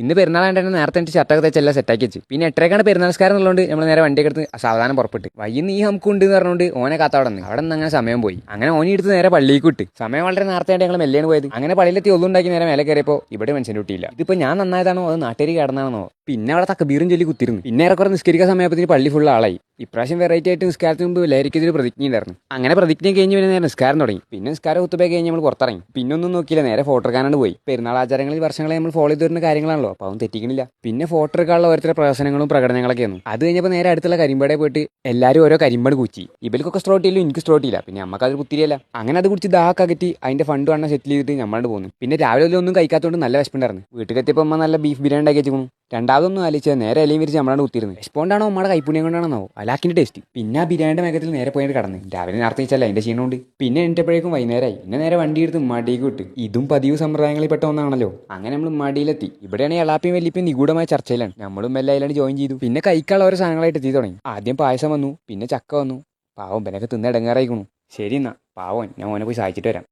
ഇന്ന് പെരുന്നാളാണ്ട് തന്നെ നേരത്തെ എനിക്ക് ഷർട്ടൊക്കെ തെച്ചെല്ലാം സെറ്റാക്കി വെച്ച്. പിന്നെ 8:30 പെരുന്നാൾസ്കാരം എന്നുള്ളതുകൊണ്ട് നമ്മൾ നേരെ വണ്ടിയൊക്കെ എടുത്ത് സാവധാനം പുറപ്പെട്ട്. വയ്യുന്ന ഈ നമുക്കുണ്ട് എന്ന് പറഞ്ഞുകൊണ്ട് ഓനെ കാത്ത അവിടെ നിന്ന് അങ്ങനെ സമയം പോയി. അങ്ങനെ ഓനെ എടുത്ത് നേരെ പള്ളിക്ക് വിട്ട്. സമയം വളരെ നേരത്തെ ആയിട്ട് ഞങ്ങൾ മെല്ലേണ് പോയത്. അങ്ങനെ പള്ളിയിലെത്തി ഒന്നുണ്ടാക്കി നേരെ മേലെ കയറിയപ്പോൾ ഇവിടെ മനുഷ്യൻ കിട്ടിയില്ല. ഇതിപ്പോൾ ഞാൻ നന്നായതാണോ അത് നാട്ടുകാർ കിടന്നാണോ? പിന്നെ അവിടെ തക്ബീറും ചൊല്ലി കുത്തിരുന്നു. പിന്നെ ഏറെക്കുറെ നിസ്കരിക്കാൻ സമയത്തിന് പള്ളി ഫുൾ ആളായി. ഇപ്രാവശ്യം വെറൈറ്റി ആയിട്ട് നിസ്കാരത്തിന് മുമ്പ് ലഹരിക്കെതിരെ പ്രതിജ്ഞ ഉണ്ടായിരുന്നു. അങ്ങനെ പ്രതിജ്ഞ കഴിഞ്ഞ് പിന്നെ നേരെ നിസ്കാരം തുടങ്ങി. പിന്നെ നിസ്കാരം കുത്തുബേ കഴിഞ്ഞ് നമ്മൾ പുറത്തിറങ്ങി. പിന്നെ ഒന്നും നോക്കിയില്ല, നേരെ ഫോട്ടോ എടുക്കാനാണ് പോയി. പെരുന്നാൾ ആചാരങ്ങളിൽ വർഷങ്ങളെ നമ്മൾ ഫോളോ ചെയ്ത് വരുന്ന കാര്യങ്ങളാണല്ലോ, അപ്പോൾ അവൻ തെറ്റിക്കണില്ല. പിന്നെ ഫോട്ടോ എടുക്കാനുള്ള ഓരോരുത്തരുടെ പ്രവർത്തനങ്ങളും പ്രകടനങ്ങളൊക്കെയായിരുന്നു. അത് കഴിഞ്ഞപ്പോൾ നേരെ അടുത്തുള്ള കരിമ്പടയിൽ പോയിട്ട് എല്ലാവരും ഓരോ കരിമ്പട് കുച്ചി. ഇവൽക്കൊക്കെ സ്ട്രോട്ടിയില്ല, എനിക്ക് സ്ട്രോട്ടിയില്ല. പിന്നെ നമുക്കത് കുത്തിരിയല്ല. അങ്ങനെ അത് കുടിച്ച് ദാഹൊക്കെ അകറ്റി അതിന്റെ ഫണ്ട് വേണം സെറ്റിൽ ചെയ്തിട്ട് നമ്മളോട് പോകുന്നു. പിന്നെ രാവിലെ ഒന്നും കഴിക്കാത്തതുകൊണ്ട് നല്ല വിശപ്പുണ്ടായിരുന്നു. വീട്ടിൽ എത്തിയപ്പോൾ അമ്മ നല്ല ബീഫ് ബിരിയാണി ഉണ്ടാക്കി വെച്ചിരുന്നു. രണ്ടാമതൊന്നും ആലോചിച്ചത് നേരെ ഇലയും വിരിച്ച് നമ്മളാണ് കുത്തിരുന്നത്. എസ്പോണ്ടാണോ നമ്മുടെ കൈപ്പുണ്യം കൊണ്ടാണോ അലാക്കിന്റെ ടേസ്റ്റ്. പിന്നെ ആ ബിരിയാണിയുടെ മേഘത്തിൽ നേരെ പോയിട്ട് കടന്ന് രാവിലെ നേരത്തെ വെച്ചാൽ അതിന്റെ ക്ഷീണമുണ്ട്. പിന്നെ എണിറ്റപ്പോഴേക്കും വൈകുന്നേരമായി. പിന്നെ നേരെ വണ്ടി എടുത്ത് മടിക്ക് വിട്ട്. ഇതും പതിവ് സമ്പ്രദായങ്ങളിൽ പെട്ട ഒന്നാണല്ലോ. അങ്ങനെ നമ്മൾ മടിയിലെത്തി. ഇവിടെയാണ് എളാപ്പിയും വല്ലിപ്പയും നിഗൂഢമായ ചർച്ചയിലാണ്. നമ്മളും മെല്ലെ അതിലാണ് ജോയിൻ ചെയ്തു. പിന്നെ കഴിക്കാനുള്ള ഓരോ സാധനങ്ങളായിട്ട് എത്തി തുടങ്ങി. ആദ്യം പായസം വന്നു, പിന്നെ ചക്ക വന്നു. പാവം ബനൊക്കെ തിന്ന് ഇടങ്ങാറായിക്കണു. ശരി എന്നാ പാവം, ഞാൻ ഓനെ പോയി സഹായിച്ചിട്ട് വരാം.